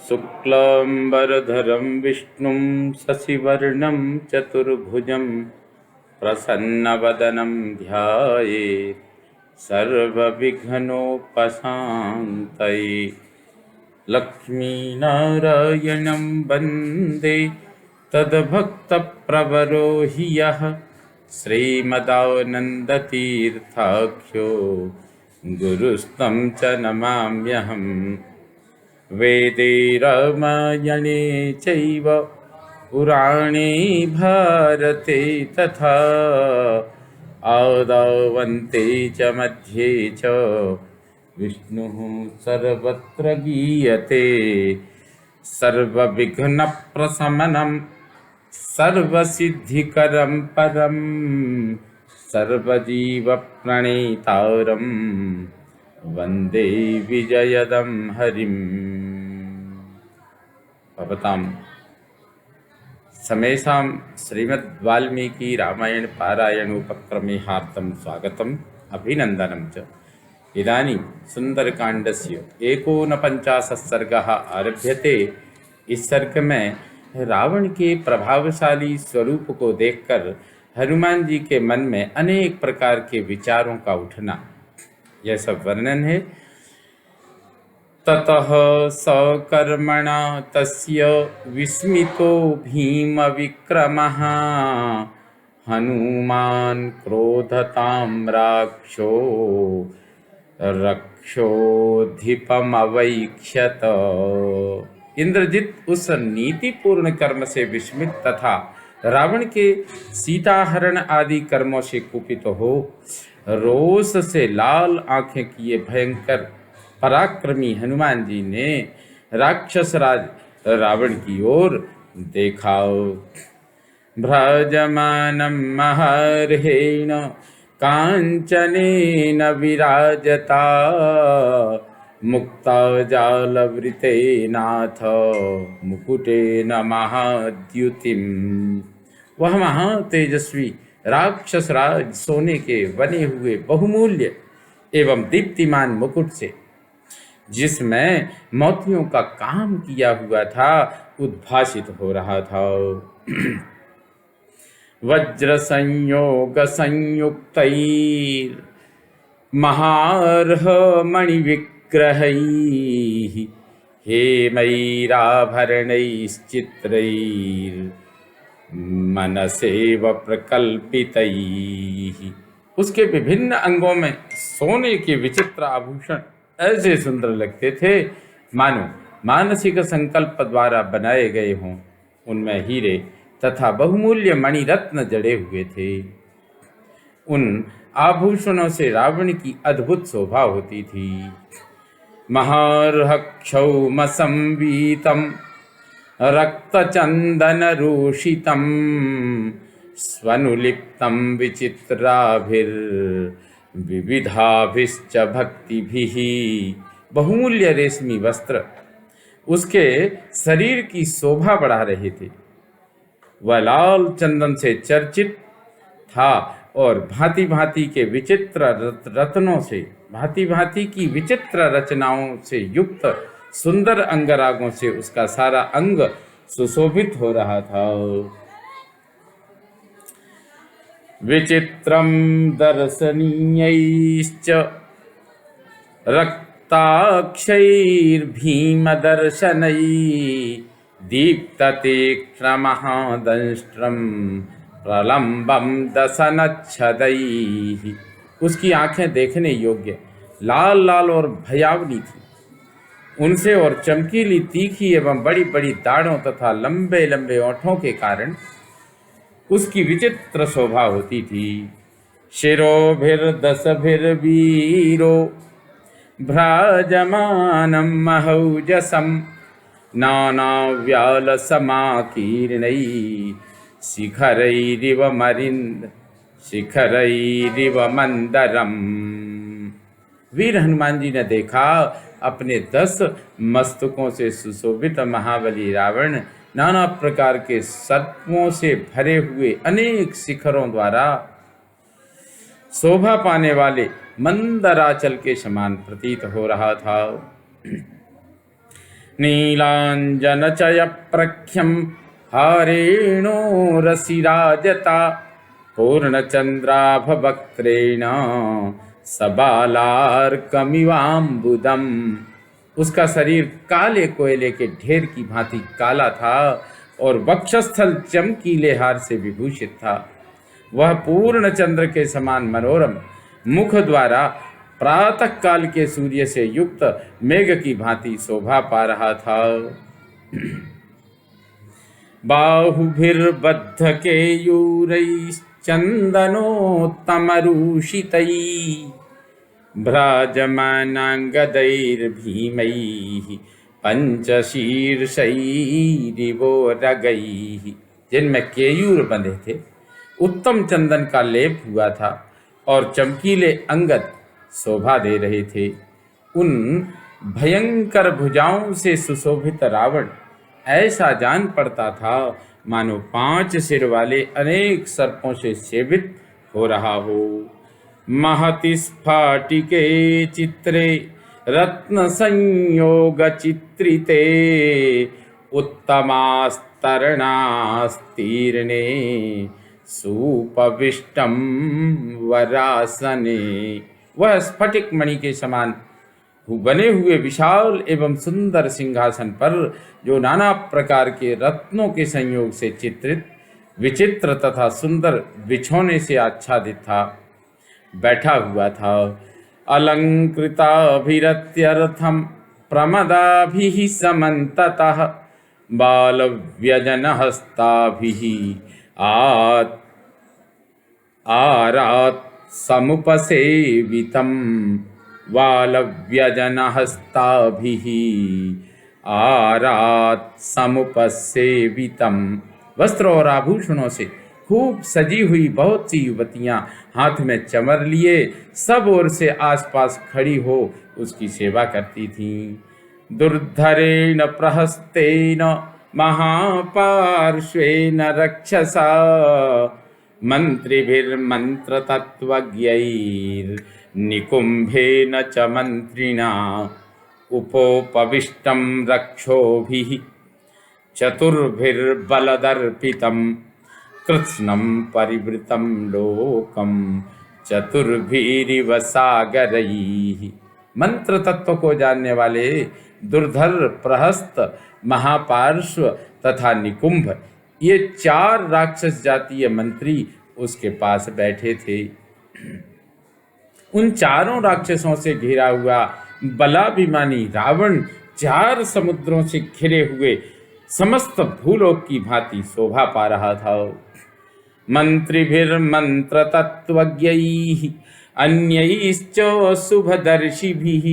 शुक्लांबरधरं विष्णुं शशिवर्णं चतुर्भुजं प्रसन्नवदनं ध्यायेत् सर्वविघ्नोपशान्तये। लक्ष्मीनारायणं वन्दे तद्भक्तप्रवरो हि यः श्रीमदानन्दतीर्थाख्यो गुरुस्तं च नमाम्यहम्। वेदे रामायणे चैव पुराणे भारते तथा आदावन्ते च मध्ये च विष्णुः सर्वत्र गीयते। सर्वविघ्नप्रशमनं सर्वसिद्धिकरं परं सर्वजीवप्रणेतारं वन्दे विजयदं हरिम्। भवतां समेषां श्रीमद्वाल्मीकि रामायण पारायणोपक्रमे हार्दं स्वागतम् अभिनन्दनं च। इदानीं सुन्दरकाण्डस्य 49 सर्गः आरभ्यते। इस सर्ग में रावण के प्रभावशाली स्वरूप को देखकर हनुमान जी के मन में अनेक प्रकार के विचारों का उठना, यह सब वर्णन है। ततः सकर्मणा तस्य विस्मितो भीमविक्रमः हनुमान् क्रोधतां राक्षो रक्षोधिपमवैक्ष्यत। इंद्रजित उस नीतिपूर्ण कर्म से विस्मित तथा रावण के सीताहरण आदि कर्मों से कुपित हो रोष से लाल आंखें किए भयंकर पराक्रमी हनुमान जी ने राक्षस राज रावण की ओर देखा। भ्राजमानं महर्षेण कांचनेन विराजता मुक्ता जालवृतेनाथ मुकुटेन महाद्युतिम। वह महातेजस्वी राक्षस राज सोने के बने हुए बहुमूल्य एवं दीप्तिमान मुकुट से, जिसमें मोतियों का काम किया हुआ था, उद्भासित हो रहा था। वज्र संयोग संयुक्तैर् महार्ह मणिविग्रहैः हेमैराभरणैश्चित्रैर् मनसेव प्रकल्पितैः। उसके विभिन्न अंगों में सोने के विचित्र आभूषण ऐसे सुंदर लगते थे मानो मानसिक संकल्प द्वारा बनाए गए हों। उनमें हीरे तथा बहुमूल्य मणिरत्न जड़े हुए थे। उन आभूषणों से रावण की अद्भुत शोभा होती थी। महार्हक्षौमसंवीतं रक्तचन्दनरूषितं स्वनुलिप्तं विचित्राभिर्विविधाभिश्च भक्तिभिः। बहुमूल्य रेशमी वस्त्र उसके शरीर की शोभा बढ़ा रहे थे। वह लाल चंदन से चर्चित था और भांति भांति के विचित्र रत्नों से, भांति भांति की विचित्र रचनाओं से युक्त सुंदर अंगरागों से उसका सारा अंग सुशोभित हो रहा था। विचित्रं दर्शनीयैश्च रक्ताक्षैर्भीमदर्शनैः दीप्ततीक्ष्णमहादंष्ट्रं प्रलम्बं दशनच्छदैः। उसकी आंखें देखने योग्य लाल लाल और भयावनी थी। उनसे और चमकीली तीखी एवं बड़ी बड़ी दाढ़ों तथा लंबे लंबे ओठों के कारण उसकी विचित्र शोभा होती थी। शिरोभिर्दशभिर्वीरो भ्राजमानं महौजसं नानाव्यालसमाकीर्णैः शिखरैरिव मंदरम। वीर हनुमान जी ने देखा अपने 10 मस्तकों से सुशोभित महाबली रावण नाना प्रकार के सर्पों से भरे हुए अनेक शिखरों द्वारा शोभा पाने वाले मंदराचल के समान प्रतीत हो रहा था। नीलाञ्जनचयप्रख्यं हारेणो रसिराजता पूर्णचन्द्राभवक्त्रेण सबालार्कमिवाम्बुदम्। उसका शरीर काले कोयले के ढेर की भांति काला था और वक्षस्थल चमकीले हार से विभूषित था। वह पूर्ण चंद्र के समान मनोरम मुख द्वारा प्रातः काल के सूर्य से युक्त मेघ की भांति शोभा पा रहा था। बाहुभिर्बद्ध केयूरैश्चन्दनोत्तमरूषितैः भ्राजमानाङ्गदैर्भीमैः पंचशीर्षैरिवोरगैः, जिनमें केयूर बंधे थे, उत्तम चंदन का लेप हुआ था और चमकीले अंगद शोभा दे रहे थे। उन भयंकर भुजाओं से सुशोभित रावण ऐसा जान पड़ता था मानो 5 सिर वाले अनेक सर्पों से सेवित हो रहा हो। महति स्फाटिके चित्रे रत्न संयोग चित्रिते उत्तमास्तरणास्तीर्णे सुपविष्टम वरासने। वह स्फटिक मणि के समान बने हुए विशाल एवं सुंदर सिंहासन पर, जो नाना प्रकार के रत्नों के संयोग से चित्रित विचित्र तथा सुंदर बिछौने से आच्छादित था, बैठा हुआ था। अलंकृताभिरत्यर्थम प्रमदाभिः समन्ततः बालव्यजनहस्ताभिः आरात् समुपसेवितम्। बालव्यजनहस्ताभिः आरात् समुपसेवितम्। वस्त्र और आभूषणों से खूब सजी हुई बहुत सी युवतियां हाथ में चमर लिए सब ओर से आसपास खड़ी हो उसकी सेवा करती थीं। दुर्धरेण प्रहस्तेन महापार्श्वेन रक्षसा मंत्रिभिर्मन्त्रतत्त्वज्ञैर्निकुम्भेन च मंत्रिणा उपोपविष्टं रक्षोभिः चतुर्भिर्बलदर्पितम् कृत्स्नं परिवृतं लोकं चतुर्भिरिव सागरैः। मंत्र तत्व को जानने वाले दुर्धर, प्रहस्त, महापार्श्व तथा निकुंभ, ये 4 राक्षस जातीय मंत्री उसके पास बैठे थे। उन चारों राक्षसों से घिरा हुआ बलाभिमानी रावण 4 समुद्रों से घिरे हुए समस्त भूलोक की भांति शोभा पा रहा था। मंत्रिभिर्मंत्र तत्त्वज्ञैः अन्यैश्च शुभदर्शिभिः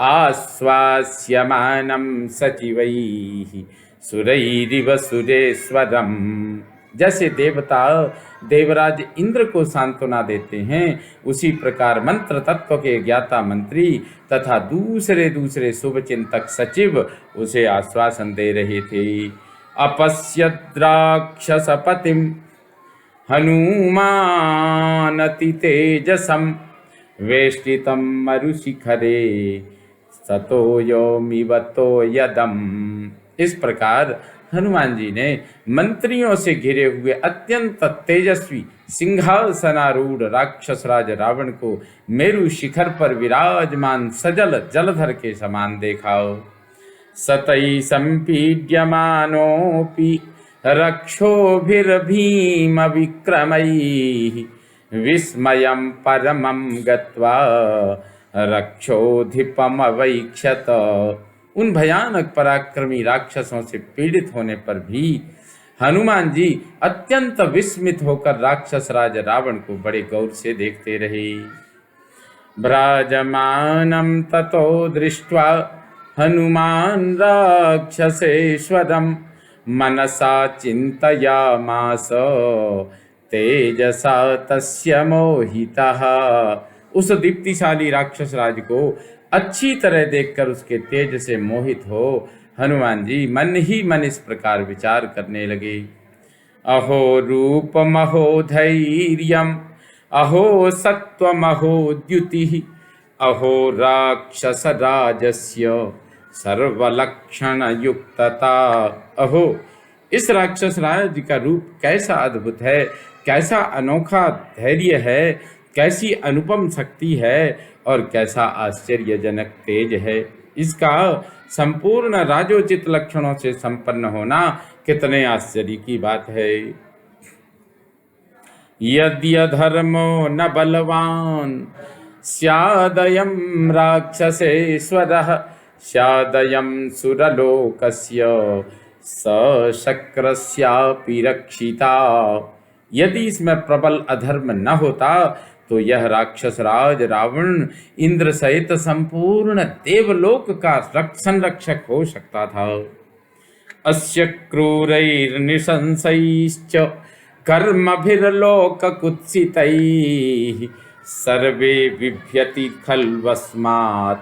आश्वास्यमानं सचिवैः सुरैरिव सुरेश्वरम्। जैसे देवता देवराज इंद्र को सांत्वना देते हैं, उसी प्रकार मंत्र तत्व के ज्ञाता मंत्री तथा दूसरे दूसरे शुभचिंतक सचिव उसे आश्वासन दे रहे थे। अपश्यद् राक्षसपतिं हनुमानति तेजसं वेष्टितं मरुशिखरे सतो योमिवतो यदम्। इस प्रकार हनुमान जी ने मंत्रियों से घिरे हुए अत्यंत तेजस्वी सिंहासनारूढ़ राक्षसराज रावण को मेरु शिखर पर विराजमान सजल जलधर के समान देखा। सतै संपीड्यमानोऽपि रक्षोभिर्भीम विक्रमैः विस्मयं परमं गत्वा रक्षोधिपमवैक्षत। उन भयानक पराक्रमी राक्षसों से पीड़ित होने पर भी हनुमान जी अत्यंत विस्मित होकर राक्षस राज रावण को बड़े गौर से देखते रहे। भ्राजमानं ततो दृष्ट्वा हनुमान राक्षसेश्वरं मनसा चिंतयामास तेजसा तस्य मोहितः। उस दीप्तिशाली राक्षस राज को अच्छी तरह देखकर उसके तेज से मोहित हो हनुमान जी मन ही मन इस प्रकार विचार करने लगे। अहो रूपमहो धैर्यम अहो सत्वमहो द्युतिः अहो राक्षस राजस्य सर्वलक्षण युक्तता। अहो, इस राक्षस राज का रूप कैसा अद्भुत है, कैसा अनोखा धैर्य है, कैसी अनुपम शक्ति है और कैसा आश्चर्यजनक तेज है। इसका संपूर्ण राजोचित लक्षणों से संपन्न होना कितने आश्चर्य की बात है। यद्यधर्मो न बलवान स्यादयं राक्षसेश्वरः स्यादयं सुरलोकस्य सशक्रस्यापि रक्षिता। यदि इसमें प्रबल अधर्म न होता तो यह राक्षस राज रावण इंद्र सहित संपूर्ण देवलोक का संरक्षक हो सकता था। अस्य क्रूरैर्निशंसैश्च कर्मभिर्लोककुत्सितैः सर्वे बिभ्यति खल्वस्मात्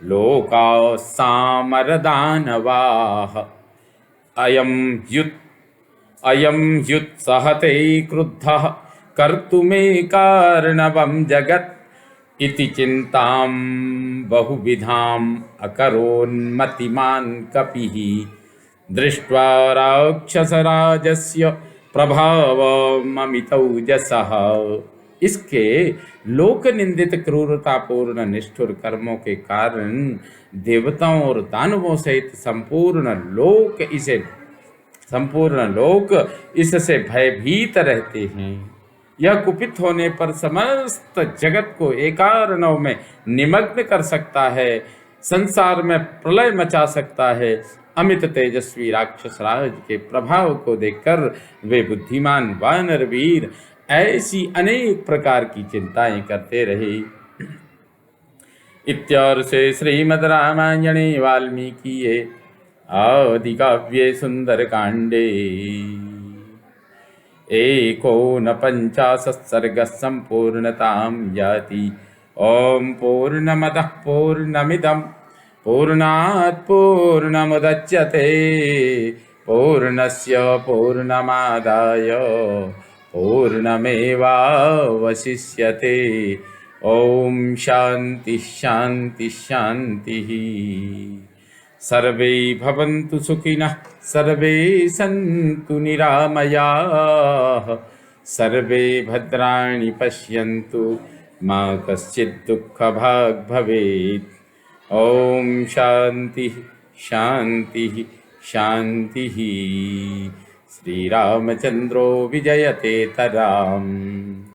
लोकाः सामरदानवाः। अयं युत्सहते क्रुद्धः कर्तुमेकार्णवं जगत् इति चिन्तां बहुविधाम् अकरोन्मतिमान् कपिः दृष्ट्वा राक्षसराजस्य प्रभावममितौजसः। इसके लोक निंदित क्रूरतापूर्ण निष्ठुर कर्मों के कारण देवताओं और दानवों सहित संपूर्ण लोक इससे भयभीत रहते हैं। यह कुपित होने पर समस्त जगत को एकार्णव में निमग्न कर सकता है, संसार में प्रलय मचा सकता है। अमित तेजस्वी राक्षस राज के प्रभाव को देखकर वे बुद्धिमान वानर वीर ऐसी अनेक प्रकार की चिंताएं करते रहे। इत्यार्षे श्रीमद् रामायणे वाल्मीकिये आदिकाव्ये सुंदरकांडे 51 सर्गः संपूर्णतां याति। ओम पूर्णमदः पूर्णमिदं पूर्णात् पूर्णमुदच्यते पूर्णस्य पूर्णमादाय पूर्णमेवावशिष्यते। ओम शांति शांति शांतिः। सर्वे भवन्तु सुखिनः सर्वे सन्तु निरामयाः सर्वे भद्राणि पश्यन्तु मा कश्चित् दुःखभाग् भवेत्। ओम शांति शांति शांतिः। श्रीरामचन्द्रो विजयते तराम्।